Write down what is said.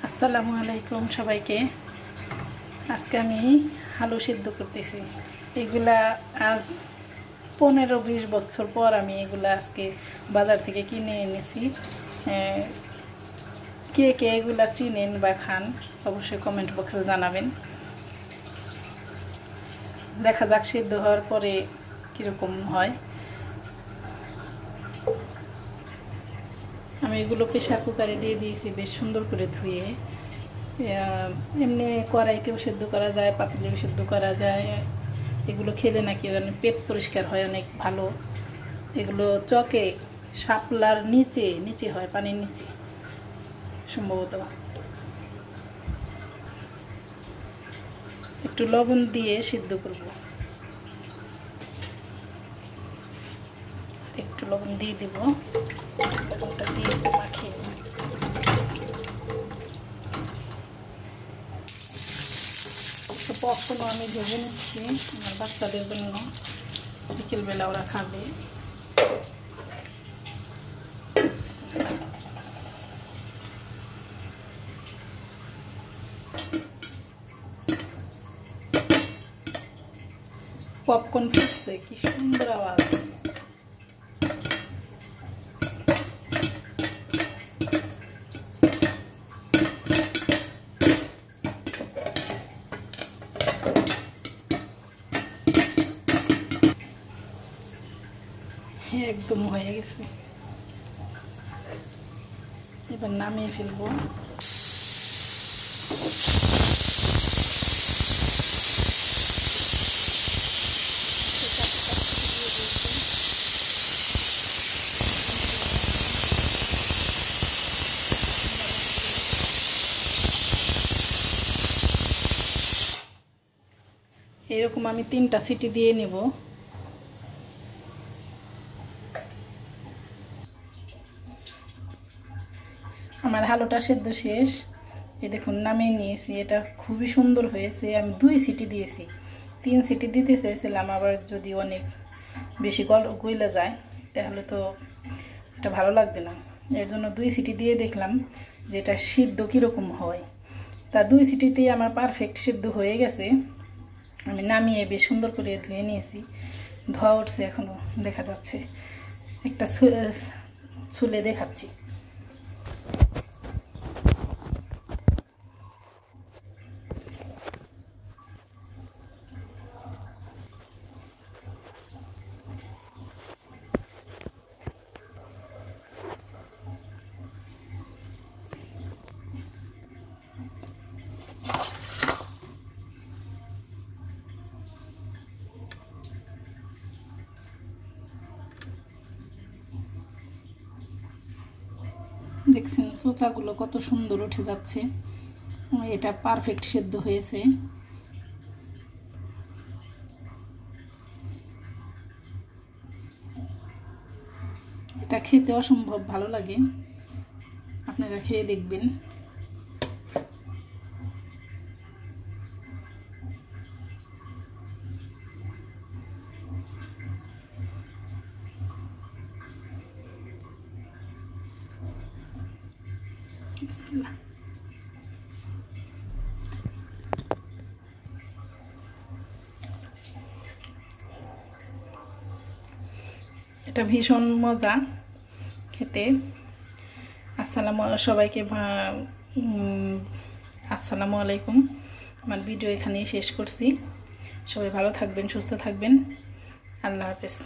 আসসালামু আলাইকুম সবাইকে। আজকে আমি আলু সিদ্ধ করতেছি। এগুলা আজ 15-20 বছর পর আমি এগুলা আজকে বাজার থেকে কিনে এনেছি। কে কে এগুলা চিনেন বা খান অবশ্যই কমেন্ট বক্সে জানাবেন। দেখা যাক সিদ্ধ হওয়ার পরে কীরকম হয়। আমি এগুলো প্রেসার কুকারে দিয়ে দিয়েছি বেশ সুন্দর করে ধুয়ে। এমনি কড়াইতেও সেদ্ধ করা যায়, পাতিলেও সেদ্ধ করা যায়। এগুলো খেলে নাকি পেট পরিষ্কার হয় অনেক ভালো। এগুলো চকে শাপলার নিচে নিচে হয়, পানির নিচে সম্ভবত। একটু লবণ দিয়ে সিদ্ধ করব। একটু লবণ দিয়ে দেব, লবণটা দিয়ে মাখিয়ে নেব। পপকর্ন আমি ভেজে নিচ্ছি আমার বাচ্চাদের জন্য, বিকেলবেলা ওরা খাবে। পপকর্ন ফুটছে, কি সুন্দর আওয়াজ। একদম হয়ে গেছে, এবার নামিয়ে ফেলবো। এরকম আমি 3টা সিটি দিয়ে নেব। আমার আলুটা সেদ্ধ শেষ, এই দেখুন নামিয়ে নিয়েছি। এটা খুবই সুন্দর হয়েছে। আমি 2 সিটি দিয়েছি, 3 সিটি দিতে চেয়েছিলাম, আবার যদি অনেক বেশি গলে যায় তাহলে তো এটা ভালো লাগবে না। এর জন্য 2 সিটি দিয়ে দেখলাম যে এটা সিদ্ধ কীরকম হয়। তা 2 সিটিতেই আমার পারফেক্ট সিদ্ধ হয়ে গেছে। আমি নামিয়ে বেশ সুন্দর করে ধুয়ে নিয়েছি। ধোয়া উঠছে, এখনও দেখা যাচ্ছে। একটা ছুলে দেখাচ্ছি। দেখছেন চোচাগুলো কত সুন্দর উঠে যাচ্ছে। এটা পারফেক্ট সেদ্ধ হয়েছে। এটা খেতে অসম্ভব ভালো লাগে, আপনারা খেয়ে দেখবেন। এটা ভীষণ মজা খেতে। সবাইকে আসসালামু আলাইকুম। আমার ভিডিও এখানেই শেষ করছি। সবাই ভালো থাকবেন, সুস্থ থাকবেন। আল্লাহ হাফেজ।